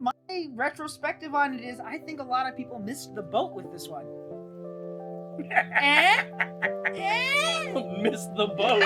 my retrospective on it is I think a lot of people missed the boat with this one. Missed the boat.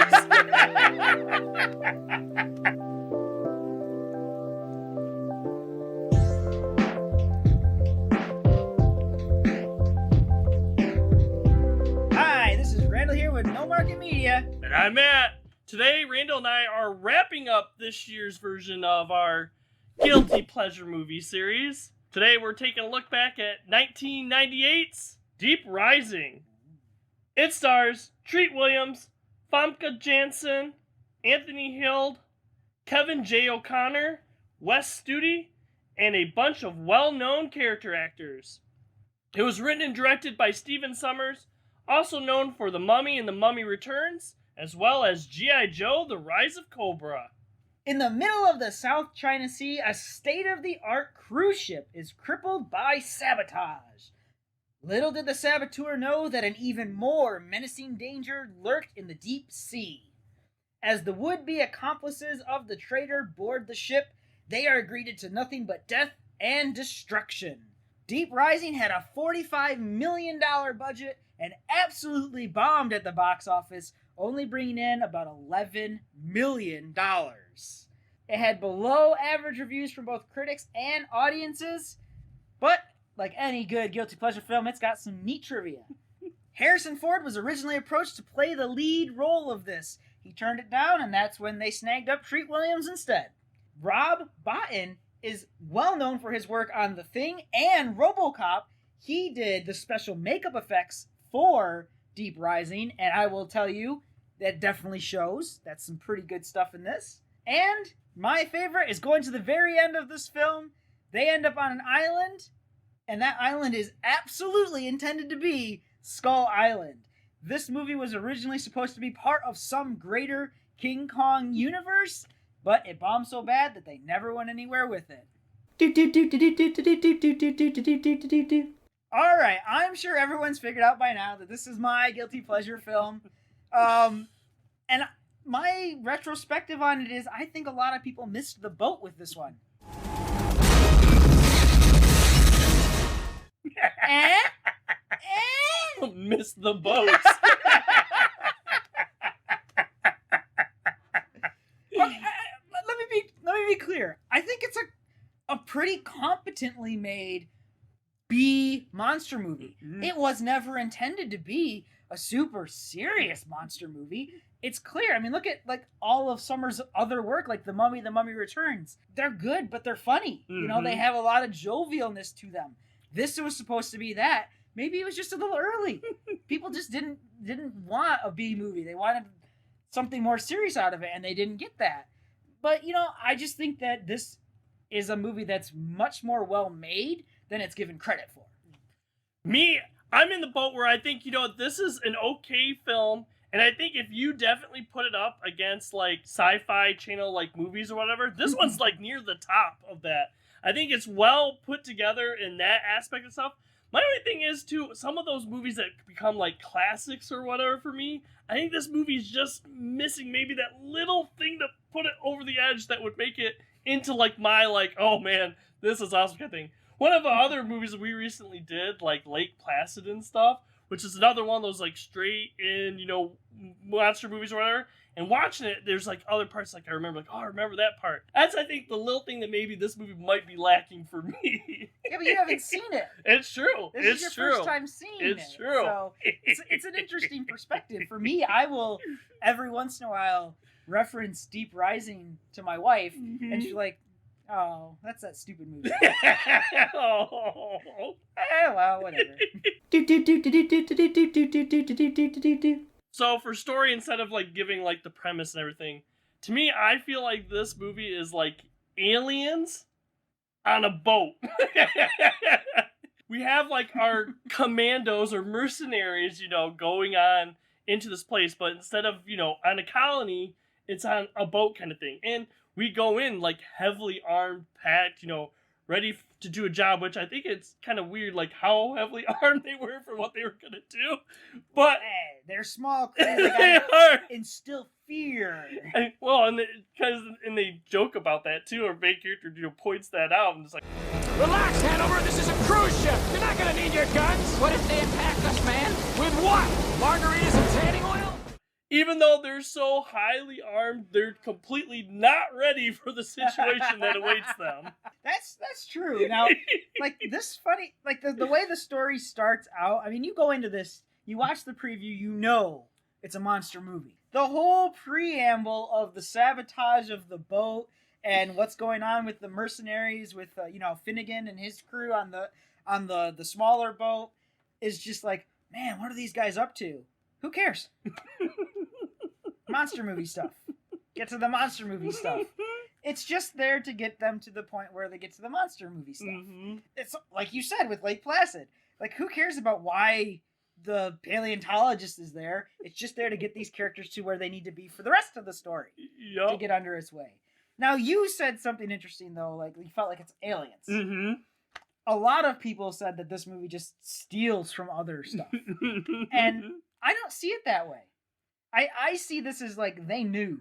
Hi, this is Randall here with No Market Media. And I'm Matt. Today, Randall and I are wrapping up this year's version of our Guilty Pleasure movie series. Today, we're taking a look back at 1998's Deep Rising. It stars Treat Williams, Famke Janssen, Anthony Hild, Kevin J. O'Connor, Wes Studi, and a bunch of well-known character actors. It was written and directed by Stephen Sommers, also known for The Mummy and The Mummy Returns, as well as G.I. Joe, The Rise of Cobra. In the middle of the South China Sea, a state-of-the-art cruise ship is crippled by sabotage. Little did the saboteur know that an even more menacing danger lurked in the deep sea. As the would-be accomplices of the traitor board the ship, they are greeted to nothing but death and destruction. Deep Rising had a $45 million budget and absolutely bombed at the box office, only bringing in about $11 million. It had below-average reviews from both critics and audiences, but like any good guilty pleasure film, it's got some neat trivia. Harrison Ford was originally approached to play the lead role of this. He turned it down, and that's when they snagged up Treat Williams instead. Rob Bottin is well known for his work on The Thing and RoboCop. He did the special makeup effects for Deep Rising, and I will tell you, that definitely shows. That's some pretty good stuff in this. And my favorite is going to the very end of this film. They end up on an island, and that island is absolutely intended to be Skull Island. This movie was originally supposed to be part of some greater King Kong universe, but it bombed so bad that they never went anywhere with it. Alright, I'm sure everyone's figured out by now that this is my guilty pleasure film. And my retrospective on it is I think a lot of people missed the boat with this one. Missed the boat. Let me be clear. I think it's a pretty competently made B monster movie. Mm-hmm. It was never intended to be a super serious monster movie. It's clear. I mean, look at like all of Sommers' other work, like The Mummy, The Mummy Returns. They're good, but they're funny. Mm-hmm. You know, they have a lot of jovialness to them. This was supposed to be that. Maybe it was just a little early. People just didn't want a B movie. They wanted something more serious out of it, and they didn't get that. But, you know, I just think that this is a movie that's much more well-made than it's given credit for. I'm in the boat where I think, you know, this is an okay film, and I think if you definitely put it up against, like, Sci-Fi Channel, like, movies or whatever, this one's, like, near the top of that. I think it's well put together in that aspect of stuff. My only thing is, too, some of those movies that become, like, classics or whatever for me, I think this movie's just missing maybe that little thing to put it over the edge that would make it into, like, my, like, oh, man, this is awesome kind of thing. One of the other movies that we recently did, like Lake Placid and stuff, which is another one of those, like, straight-in, you know, monster movies or whatever, and watching it, there's, like, other parts, like, I remember, like, oh, I remember that part. That's, I think, the little thing that maybe this movie might be lacking for me. Yeah, but you haven't seen it. It's true. This is your first time seeing it. It's true. So it's an interesting perspective. For me, I will, every once in a while, reference Deep Rising to my wife, and she's like, oh, that's that stupid movie. Oh. Well, whatever. So for story, instead of like giving like the premise and everything, to me, I feel like this movie is like aliens on a boat. We have like our commandos or mercenaries, you know, going on into this place, but instead of, you know, on a colony, it's on a boat kind of thing. And we go in like heavily armed, packed, you know, ready to do a job, which I think it's kind of weird, like how heavily armed they were for what they were gonna do. But Hey, they're small crews. They they gotta are. instill fear. And they joke about that too. Our main character, points that out and it's like, Relax, Hanover. This is a cruise ship. You're not gonna need your guns. What if they attack us, man? With what? Margaritas and tanning oil? even though they're so highly armed, they're completely not ready for the situation that awaits them. That's true. Now, like this funny, like the way the story starts out. I mean, you go into this, you watch the preview, you know it's a monster movie. The whole preamble of the sabotage of the boat and what's going on with the mercenaries, with Finnegan and his crew on the smaller boat, is just like, man, what are these guys up to? Who cares? Monster movie stuff. Get to the monster movie stuff. It's just there to get them to the point where they get to the monster movie stuff. Mm-hmm. It's like you said with Lake Placid. Like, who cares about why the paleontologist is there? It's just there to get these characters to where they need to be for the rest of the story. Yep. To get under its way. Now, you said something interesting, though. Like, you felt like it's aliens. Mm-hmm. A lot of people said that this movie just steals from other stuff. And I don't see it that way. I see this as like they knew.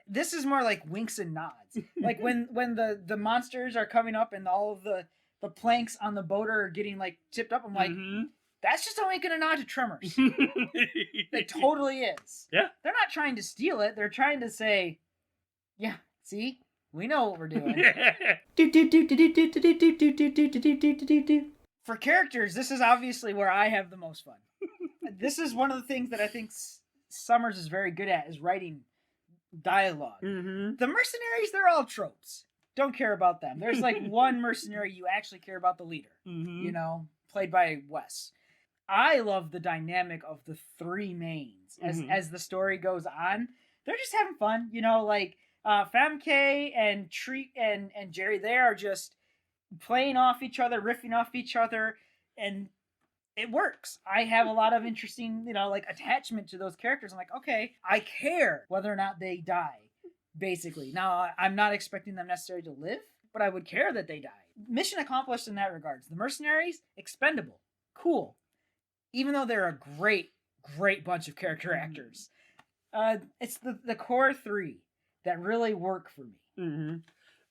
This is more like winks and nods. Like when the monsters are coming up and all of the planks on the boat are getting like tipped up, I'm like, that's just a wink and a nod to Tremors. It totally is. Yeah. They're not trying to steal it. They're trying to say, yeah, see? We know what we're doing. For characters, this is obviously where I have the most fun. This is one of the things that I think Summers is very good at, is writing dialogue. Mm-hmm. The mercenaries, they're all tropes. Don't care about them. There's like one mercenary you actually care about, the leader. Mm-hmm. Played by Wes. I love the dynamic of the three mains as the story goes on. They're just having fun. Famke and Treat and Jerry, they are just playing off each other, riffing off each other, and it works. I have a lot of interesting, attachment to those characters. I'm like, okay, I care whether or not they die, basically. Now, I'm not expecting them necessarily to live, but I would care that they die. Mission accomplished in that regards. The mercenaries, expendable. Cool. Even though they're a great, great bunch of character actors. It's the core three that really work for me. Mm-hmm.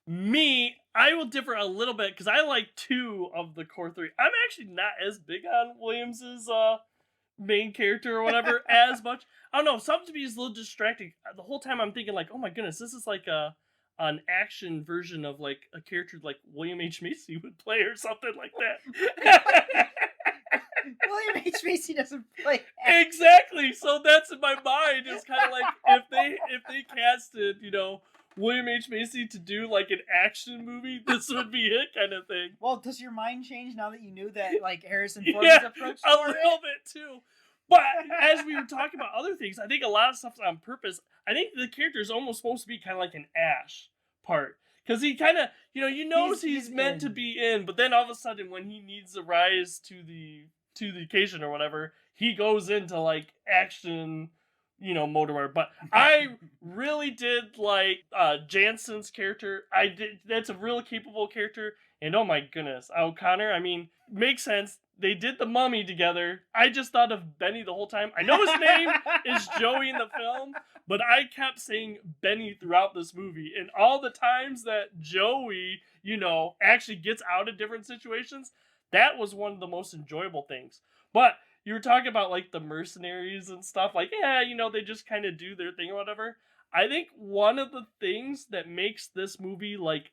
Me, I will differ a little bit because I like two of the core three. I'm actually not as big on Williams's main character or whatever as much. I don't know. Something to me is a little distracting. The whole time I'm thinking like, oh my goodness, this is like an action version of like a character like William H. Macy would play or something like that. William H. Macy doesn't play action. Exactly. So that's in my mind. It's kind of like if they casted, William H. Macy to do like an action movie, this would be it kind of thing. Well, does your mind change now that you knew that like Harrison Ford's approach to a little bit too. But as we were talking about other things, I think a lot of stuff's on purpose. I think the character is almost supposed to be kind of like an Ash part. Because he kind of, he's meant to be in, but then all of a sudden when he needs to rise to the occasion or whatever, he goes into like action, mode or whatever. But I really did like Jansen's character. That's a real capable character. And oh my goodness, O'Connor, I mean, makes sense. They did the Mummy together. I just thought of Benny the whole time. I know his name is Joey in the film, but I kept saying Benny throughout this movie. And all the times that Joey, actually gets out of different situations, that was one of the most enjoyable things. But you were talking about like the mercenaries and stuff, like, they just kind of do their thing or whatever. I think one of the things that makes this movie like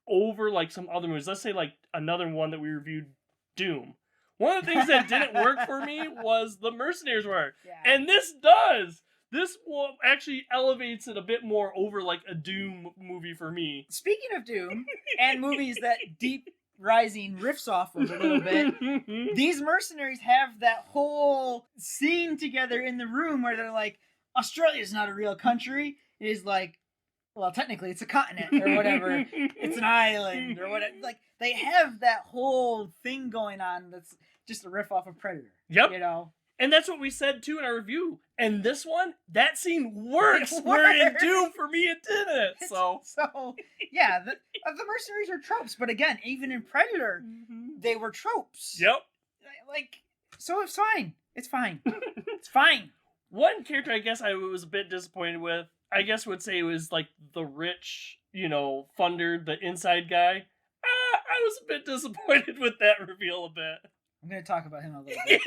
over like some other movies, let's say like another one that we reviewed, Doom. One of the things that didn't work for me was the mercenaries work. Yeah. And this does. This actually elevates it a bit more over like a Doom movie for me. Speaking of Doom and movies that Deep Rising riffs off of a little bit, these mercenaries have that whole scene together in the room where they're like, Australia's not a real country. It is like, well, technically it's a continent or whatever. It's an island or whatever. Like, they have that whole thing going on that's just a riff off of Predator. Yep. And that's what we said too in our review. And this one, that scene works. Where in Doom, for me, it didn't. So yeah, the mercenaries are tropes. But again, even in Predator, they were tropes. Yep. Like, so it's fine. It's fine. It's fine. One character I guess I was a bit disappointed with, I guess would say was like the rich, funder, the inside guy. I was a bit disappointed with that reveal a bit. I'm going to talk about him a little bit.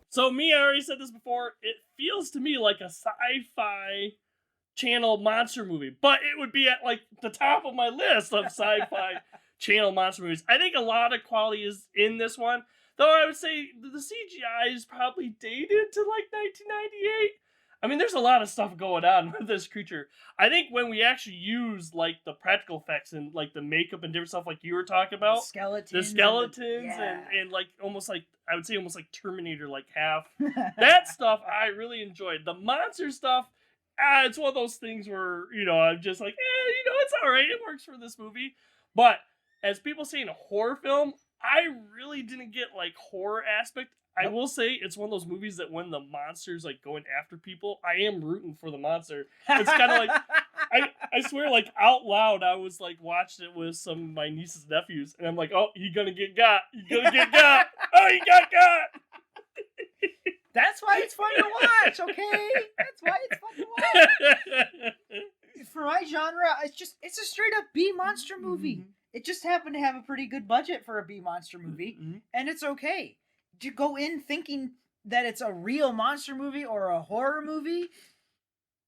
So I already said this before, it feels to me like a sci-fi channel monster movie, but it would be at like the top of my list of sci-fi channel monster movies. I think a lot of quality is in this one, though I would say the CGI is probably dated to like 1998. I mean, there's a lot of stuff going on with this creature. I think when we actually use like the practical effects and like the makeup and different stuff like you were talking about, the skeletons and like almost like, I would say almost like Terminator, like half. That stuff I really enjoyed. The monster stuff, it's one of those things where, I'm just like, it's all right. It works for this movie. But as people say in a horror film, I really didn't get like horror aspect. I will say it's one of those movies that when the monster's like going after people, I am rooting for the monster. It's kind of like, I swear, like out loud, I was like watching it with some of my nieces and nephews, and I'm like, oh, he's gonna get got. He's gonna get got. Oh, he got got. That's why it's fun to watch, okay? That's why it's fun to watch. For my genre, it's a straight up B monster movie. Mm-hmm. It just happened to have a pretty good budget for a B monster movie, and it's okay. To go in thinking that it's a real monster movie or a horror movie,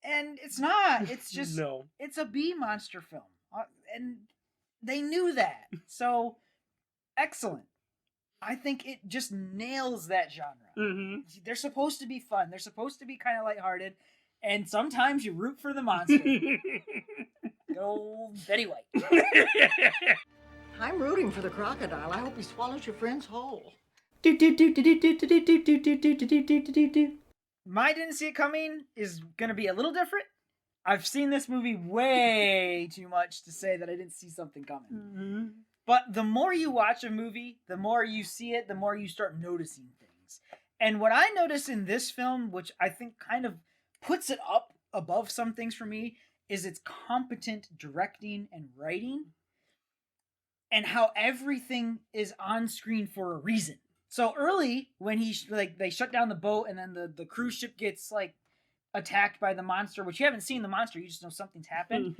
and it's not. It's just It's a B monster film, and they knew that. So excellent. I think it just nails that genre. Mm-hmm. They're supposed to be fun. They're supposed to be kind of lighthearted, and sometimes you root for the monster. Good old Betty White. I'm rooting for the crocodile. I hope he swallows your friends whole. My didn't see it coming is going to be a little different. I've seen this movie way too much to say that I didn't see something coming. Mm-hmm. But the more you watch a movie, the more you see it, the more you start noticing things. And what I notice in this film, which I think kind of puts it up above some things for me, is its competent directing and writing, and how everything is on screen for a reason. So early, when they shut down the boat, and then the cruise ship gets like attacked by the monster, which you haven't seen the monster, you just know something's happened.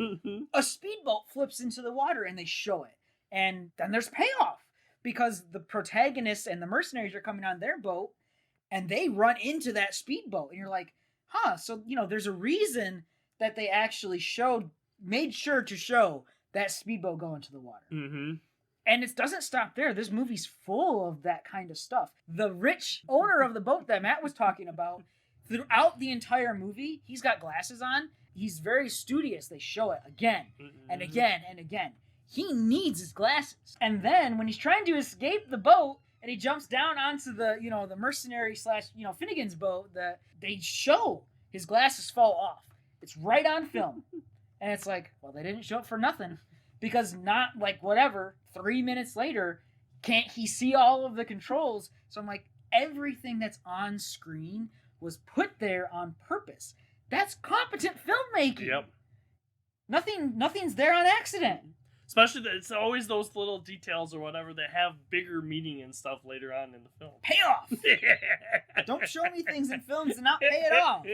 A speedboat flips into the water, and they show it, and then there's payoff because the protagonists and the mercenaries are coming on their boat, and they run into that speedboat, and you're like, huh? So there's a reason that they actually made sure to show that speedboat go into the water. Mm-hmm. And it doesn't stop there. This movie's full of that kind of stuff. The rich owner of the boat that Matt was talking about, throughout the entire movie, he's got glasses on. He's very studious. They show it again and again and again. He needs his glasses. And then when he's trying to escape the boat and he jumps down onto the mercenary / Finnegan's boat, they show his glasses fall off. It's right on film. And it's like, well, they didn't show it for nothing. Because not 3 minutes later, can't he see all of the controls? So I'm like, everything that's on screen was put there on purpose. That's competent filmmaking. Yep. Nothing's there on accident. Especially that it's always those little details or whatever that have bigger meaning and stuff later on in the film. Payoff! Don't show me things in films and not pay it off.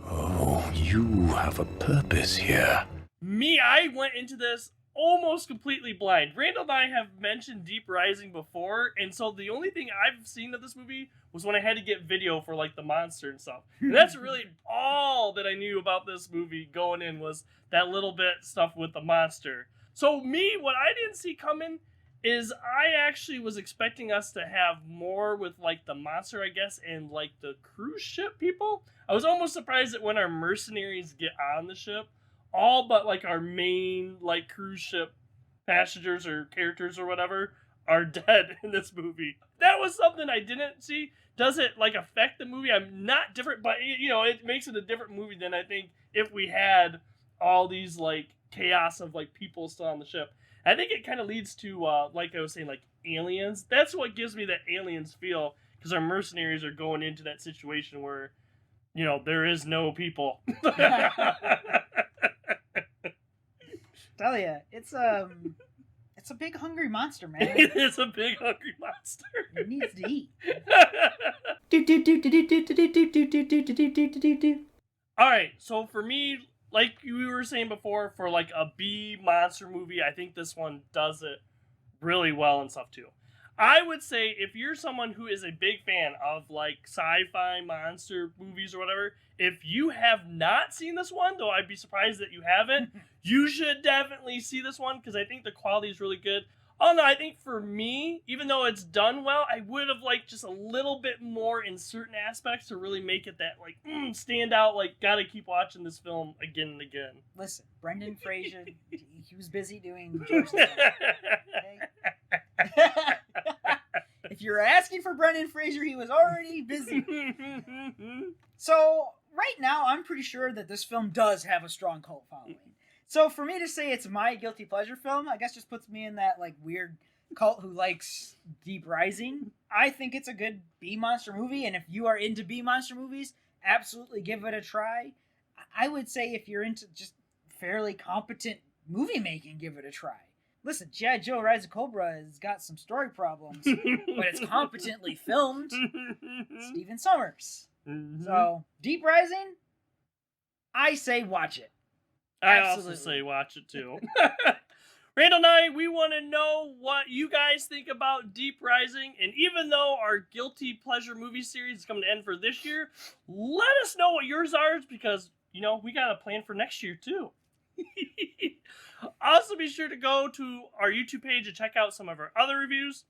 Oh, you have a purpose here. I went into this almost completely blind. Randall and I have mentioned Deep Rising before, and so the only thing I've seen of this movie was when I had to get video for the monster and stuff. And that's really all that I knew about this movie going in, was that little bit stuff with the monster. So what I didn't see coming is I actually was expecting us to have more with the monster, I guess, and the cruise ship people. I was almost surprised that when our mercenaries get on the ship, all but our main cruise ship passengers or characters or whatever are dead in this movie. That was something I didn't see. Does it affect the movie? I'm not different, but it makes it a different movie than I think if we had all these chaos of people still on the ship. I think it kind of leads to, like I was saying, like Aliens. That's what gives me that Aliens feel, because our mercenaries are going into that situation where, you know, there is no people. Tell ya, it's a big hungry monster, man. It is a big hungry monster. It needs to eat. All right, so for me, like you were saying before, for like a B monster movie, I think this one does it really well and stuff too. I would say if you're someone who is a big fan of like sci-fi monster movies or whatever, if you have not seen this one, though I'd be surprised that you haven't, you should definitely see this one, because I think the quality is really good. Oh no, I think for me, even though it's done well, I would have liked just a little bit more in certain aspects to really make it that like stand out, like gotta keep watching this film again and again. Listen, Brendan Fraser, he was busy doing George the okay? If you're asking for Brendan Fraser, he was already busy. So right now, I'm pretty sure that this film does have a strong cult following. So for me to say it's my guilty pleasure film, I guess just puts me in that like weird cult who likes Deep Rising. I think it's a good B monster movie, and if you are into B monster movies, absolutely give it a try. I would say if you're into just fairly competent movie making, give it a try. Listen, G.I. Joe Rise of Cobra has got some story problems, but it's competently filmed. Steven Sommers. Mm-hmm. So, Deep Rising, I say watch it. I Absolutely. also say watch it too. Randall and I, we want to know what you guys think about Deep Rising, and even though our guilty pleasure movie series is coming to end for this year, let us know what yours are, because, you know, we got a plan for next year too. Also, be sure to go to our YouTube page and check out some of our other reviews.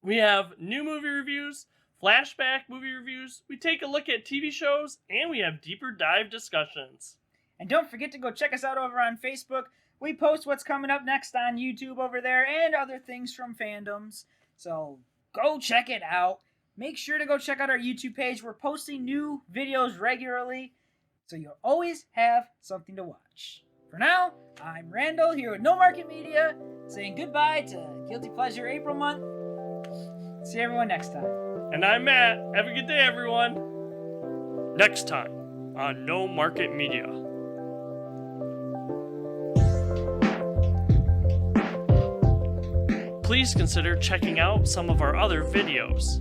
We have new movie reviews, flashback movie reviews, we take a look at TV shows, and we have deeper dive discussions. And don't forget to go check us out over on Facebook. We post what's coming up next on YouTube over there and other things from fandoms. So go check it out. Make sure to go check out our YouTube page. We're posting new videos regularly, so you'll always have something to watch. For now, I'm Randall here with No Market Media, saying goodbye to Guilty Pleasure April month. See everyone next time. And I'm Matt. Have a good day, everyone. Next time on No Market Media. Please consider checking out some of our other videos.